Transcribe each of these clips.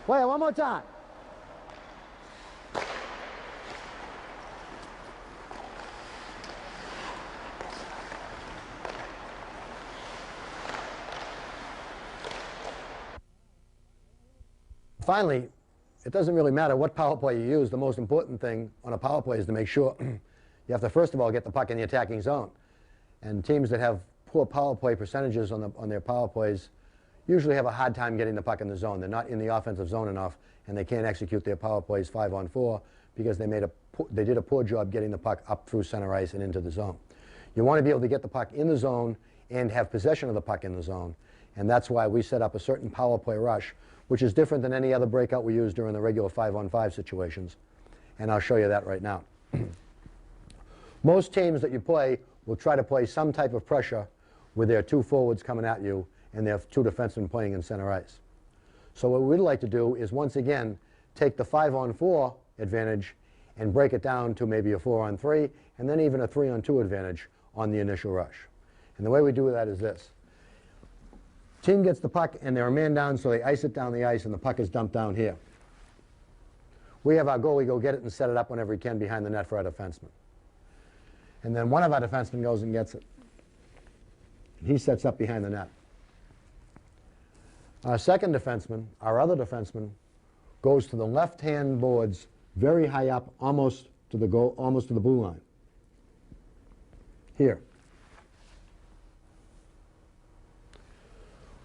Play it one more time. Finally, it doesn't really matter what power play you use. The most important thing on a power play is to make sure you have to, first of all, get the puck in the attacking zone. And teams that have poor power play percentages on their power plays usually have a hard time getting the puck in the zone. They're not in the offensive zone enough, and they can't execute their power plays 5-on-4 because they did a poor job getting the puck up through center ice and into the zone. You want to be able to get the puck in the zone and have possession of the puck in the zone, and that's why we set up a certain power play rush, which is different than any other breakout we use during the regular 5-on-5 situations. And I'll show you that right now. Most teams that you play will try to play some type of pressure with their two forwards coming at you and their two defensemen playing in center ice. So what we'd like to do is, once again, take the 5-on-4 advantage and break it down to maybe a 4-on-3 and then even a 3-on-2 advantage on the initial rush. And the way we do that is this. Team gets the puck and they're a man down, so they ice it down the ice and the puck is dumped down here. We have our goalie go get it and set it up whenever he can behind the net for our defenseman. And then one of our defensemen goes and gets it. He sets up behind the net. Our second defenseman, our other defenseman, goes to the left-hand boards very high up, almost to the goal, almost to the blue line. Here.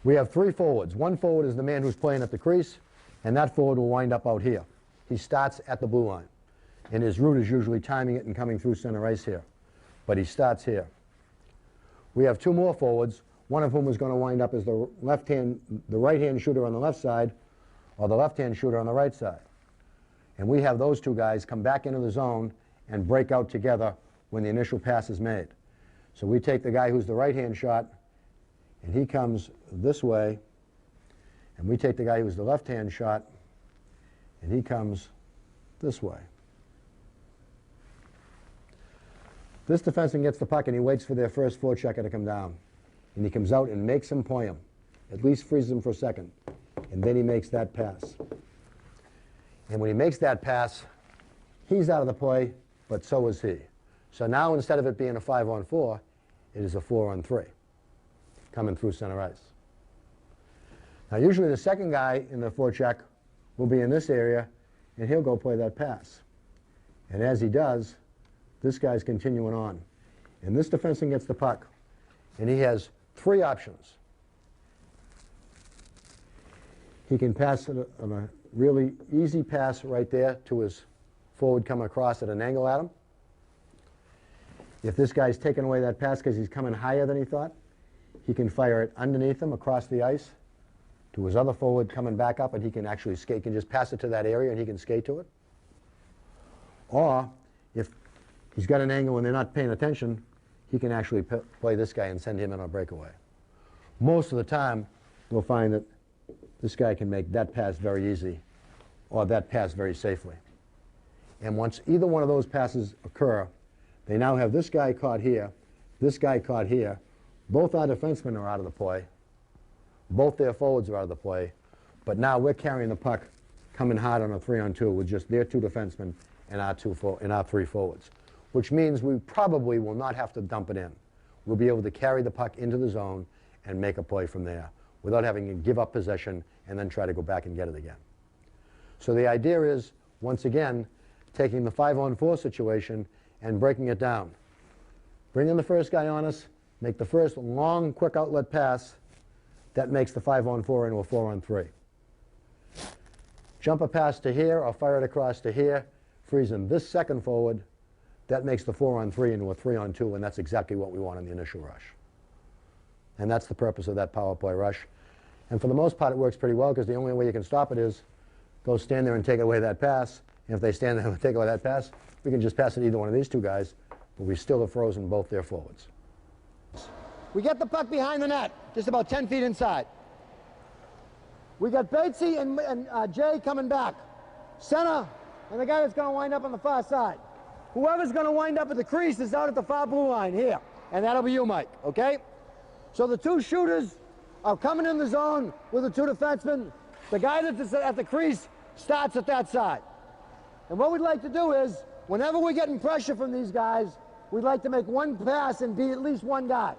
We have three forwards. One forward is the man who's playing at the crease, and that forward will wind up out here. He starts at the blue line, and his route is usually timing it and coming through center ice here, but he starts here. We have two more forwards, one of whom is going to wind up as the right-hand shooter on the left side, or the left-hand shooter on the right side. And we have those two guys come back into the zone and break out together when the initial pass is made. So we take the guy who's the right-hand shot, and he comes this way, and we take the guy who's the left-hand shot, and he comes this way. This defenseman gets the puck and he waits for their first forechecker to come down. And he comes out and makes him play him. At least freezes him for a second. And then he makes that pass. And when he makes that pass, he's out of the play, but so is he. So now instead of it being a 5-on-4, it is a 4-on-3 coming through center ice. Now usually the second guy in the forecheck will be in this area, and he'll go play that pass. And as he does, this guy's continuing on. And this defenseman gets the puck, and he has three options. He can pass it on a really easy pass right there to his forward coming across at an angle at him. If this guy's taking away that pass because he's coming higher than he thought, he can fire it underneath him across the ice to his other forward coming back up, and he can actually skate, can just pass it to that area and he can skate to it. Or if he's got an angle and they're not paying attention, he can actually play this guy and send him in on a breakaway. Most of the time, you'll find that this guy can make that pass very easy or that pass very safely. And once either one of those passes occur, they now have this guy caught here, this guy caught here. Both our defensemen are out of the play. Both their forwards are out of the play. But now we're carrying the puck coming hard on a 3-on-2 with just their two defensemen and our three forwards, which means we probably will not have to dump it in. We'll be able to carry the puck into the zone and make a play from there without having to give up possession and then try to go back and get it again. So the idea is, once again, taking the 5-on-4 situation and breaking it down. Bring in the first guy on us, make the first long, quick outlet pass. That makes the 5-on-4 into a 4-on-3. Jump a pass to here or fire it across to here, freezing this second forward. That makes the 4-on-3 into a 3-on-2, and that's exactly what we want in the initial rush. And that's the purpose of that power play rush. And for the most part, it works pretty well, because the only way you can stop it is go stand there and take away that pass. And if they stand there and take away that pass, we can just pass it to either one of these two guys, but we still have frozen both their forwards. We get the puck behind the net, just about 10 feet inside. We got Batesy and Jay coming back. Center, and the guy that's going to wind up on the far side. Whoever's going to wind up at the crease is out at the far blue line here, and that'll be you, Mike, okay? So the two shooters are coming in the zone with the two defensemen. The guy that's at the crease starts at that side. And what we'd like to do is, whenever we're getting pressure from these guys, we'd like to make one pass and beat at least one guy.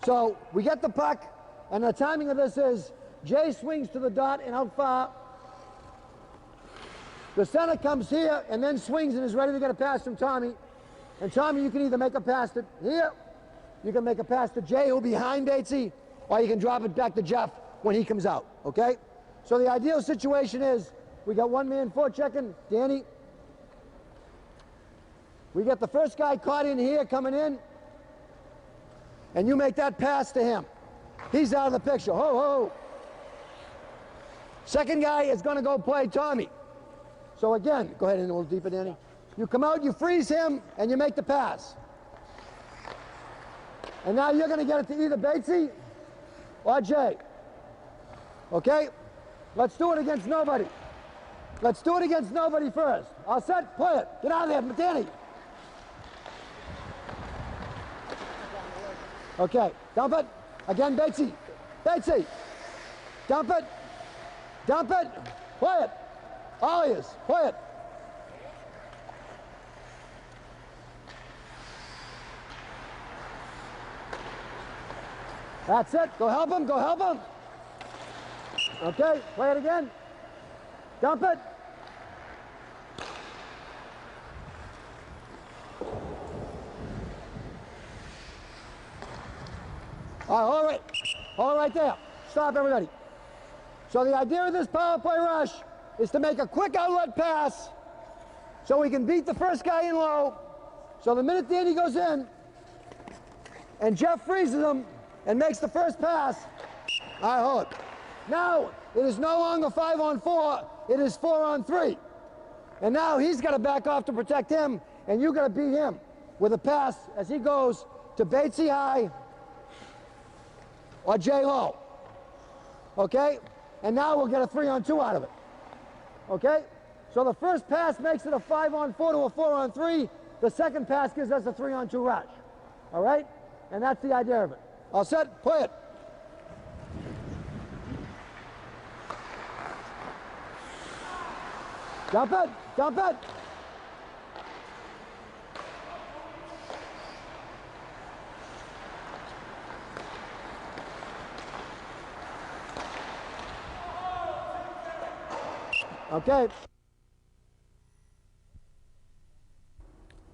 So we get the puck, and the timing of this is Jay swings to the dot and out far. The center comes here and then swings and is ready to get a pass from Tommy. And Tommy, you can either make a pass to here, you can make a pass to Jay, who'll be behind Batesy, or you can drop it back to Jeff when he comes out, okay? So the ideal situation is, we got one man forechecking, Danny. We get the first guy caught in here coming in, and you make that pass to him. He's out of the picture. Ho, ho. Second guy is going to go play Tommy. So again, go ahead and a little deeper, Danny. You come out, you freeze him, and you make the pass. And now you're going to get it to either Batesy or Jay. Okay? Let's do it against nobody. Let's do it against nobody first. All set? Play it. Get out of there, Danny. Okay, dump it. Again, Batesy. Batesy. Dump it. Dump it. Play it. All ears. Play it. That's it. Go help him. Go help him. Okay, play it again. Dump it. All right, all right there. Stop, everybody. So the idea of this power play rush is to make a quick outlet pass so we can beat the first guy in low. So the minute Danny goes in and Jeff freezes him and makes the first pass, I hold it. Now, it is no longer 5-on-4, it is 4-on-3. And now he's got to back off to protect him, and you got to beat him with a pass as he goes to Batesy high or Jay low. Okay? And now we'll get a 3-on-2 out of it. Okay? So the first pass makes it a 5-on-4 to a 4-on-3. The second pass gives us a 3-on-2 rush. All right? And that's the idea of it. All set? Play it. Dump it. Dump it. Okay.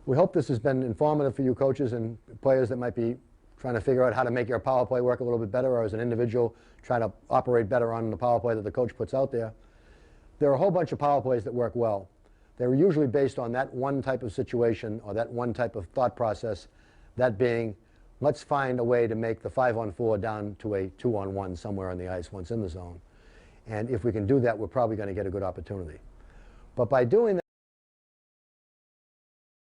We hope this has been informative for you coaches and players that might be trying to figure out how to make your power play work a little bit better, or as an individual trying to operate better on the power play that the coach puts out there. There are a whole bunch of power plays that work well. They're usually based on that one type of situation or that one type of thought process, that being, let's find a way to make the 5-on-4 down to a 2-on-1 somewhere on the ice once in the zone. And if we can do that, we're probably going to get a good opportunity. But by doing that,